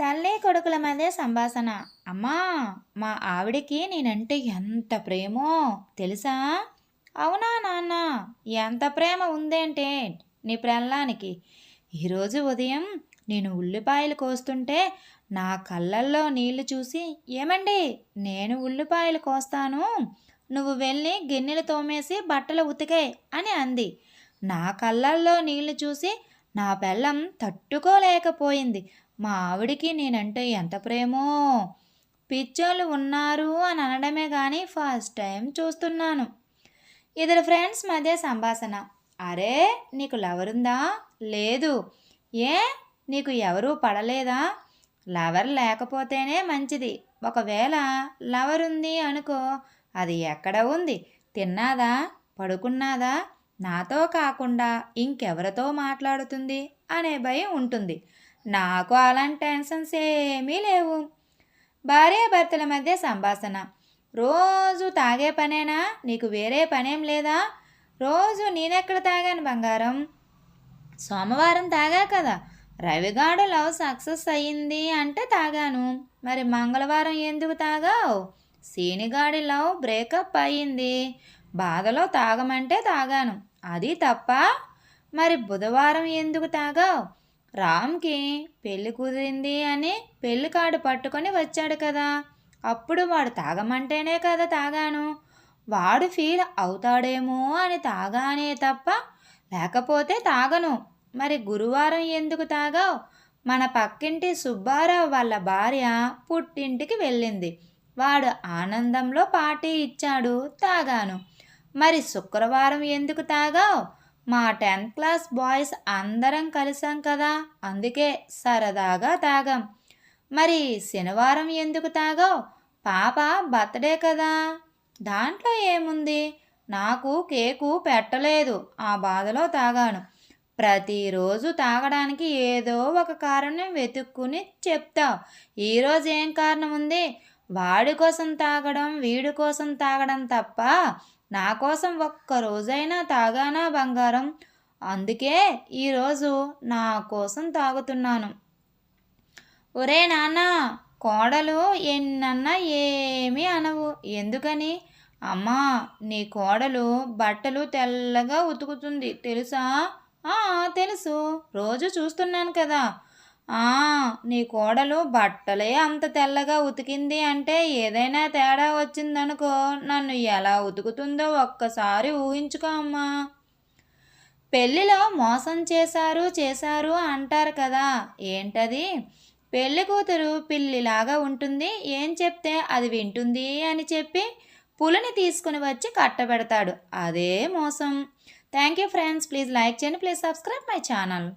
తల్లి కొడుకుల మధ్య సంభాషణ. అమ్మా, మా ఆవిడకి నేనంటే ఎంత ప్రేమో తెలుసా? అవునా నాన్న? ఎంత ప్రేమ ఉందేంటే నీ పెళ్ళానికి? ఈరోజు ఉదయం నేను ఉల్లిపాయలు కోస్తుంటే నా కళ్ళల్లో నీళ్లు చూసి, ఏమండి, నేను ఉల్లిపాయలు కోస్తాను, నువ్వు వెళ్ళి గిన్నెలు తోమేసి బట్టలు ఉతికే అని అంది. నా కళ్ళల్లో నీళ్లు చూసి నా పెళ్ళం తట్టుకోలేకపోయింది. మా ఆవిడికి నేనంటే ఎంత ప్రేమో! పిచ్చోళ్ళు ఉన్నారు అని అనడమే కానీ ఫస్ట్ టైం చూస్తున్నాను. ఇద్దరు ఫ్రెండ్స్ మధ్య సంభాషణ. అరే, నీకు లవరుందా? లేదు. ఏ, నీకు ఎవరూ పడలేదా? లవర్ లేకపోతేనే మంచిది. ఒకవేళ లవర్ ఉంది అనుకో, అది ఎక్కడ ఉంది? తిన్నాదా? పడుకున్నాదా? నాతో కాకుండా ఇంకెవరితో మాట్లాడుతుంది అనే భయం ఉంటుంది. నాకు అలాంటి టెన్షన్స్ ఏమీ లేవు. భార్యాభర్తల మధ్య సంభాషణ. రోజు తాగే పనేనా? నీకు వేరే పనేం లేదా? రోజు నేనెక్కడ తాగాను బంగారం? సోమవారం తాగా కదా. రవిగాడు లవ్ సక్సెస్ అయ్యింది అంటే తాగాను. మరి మంగళవారం ఎందుకు తాగావు? సీనిగాడి లవ్ బ్రేకప్ అయ్యింది, బాధలో తాగమంటే తాగాను. అది తప్ప? మరి బుధవారం ఎందుకు తాగావు? రామ్కి పెళ్ళి కుదిరింది అని పెళ్ళి కార్డు పట్టుకొని వచ్చాడు కదా, అప్పుడు వాడు తాగమంటేనే కదా తాగాను. వాడు ఫీల్ అవుతాడేమో అని తాగానే తప్ప లేకపోతే తాగను. మరి గురువారం ఎందుకు తాగావు? మన పక్కింటి సుబ్బారావు వాళ్ళ భార్య పుట్టింటికి వెళ్ళింది, వాడు ఆనందంలో పార్టీ ఇచ్చాడు, తాగాను. మరి శుక్రవారం ఎందుకు తాగావు? మా 10th క్లాస్ బాయ్స్ అందరం కలిసాం కదా, అందుకే సరదాగా తాగాం. మరి శనివారం ఎందుకు తాగావు? పాప బర్త్డే కదా, దాంట్లో ఏముంది? నాకు కేకు పెట్టలేదు, ఆ బాధలో తాగాను. ప్రతిరోజు తాగడానికి ఏదో ఒక కారణం వెతుక్కుని చెప్తావు. ఈరోజు ఏం కారణం ఉంది? వాడి కోసం తాగడం, వీడి కోసం తాగడం తప్ప నా కోసం ఒక్కరోజైనా తాగానా బంగారం? అందుకే ఈరోజు నా కోసం తాగుతున్నాను. ఒరే నాన్న, కోడలు ఎన్నన్నా ఏమీ అనవు, ఎందుకని? అమ్మా, నీ కోడలు బట్టలు తెల్లగా ఉతుకుతుంది తెలుసా? తెలుసు, రోజు చూస్తున్నాను కదా. నీ కోడలు బట్టలే అంత తెల్లగా ఉతికింది అంటే ఏదైనా తేడా వచ్చిందనుకో, నన్ను ఎలా ఉతుకుతుందో ఒక్కసారి ఊహించుకో అమ్మా. పెళ్ళిలో మోసం చేశారు అంటారు కదా, ఏంటది? పెళ్లి కూతురు పిల్లిలాగా ఉంటుంది, ఏం చెప్తే అది వింటుంది అని చెప్పి పులిని తీసుకుని వచ్చి కట్టబెడతాడు, అదే మోసం. Thank you friends, please like చేయండి, ప్లీజ్ సబ్స్క్రైబ్ మై ఛానల్.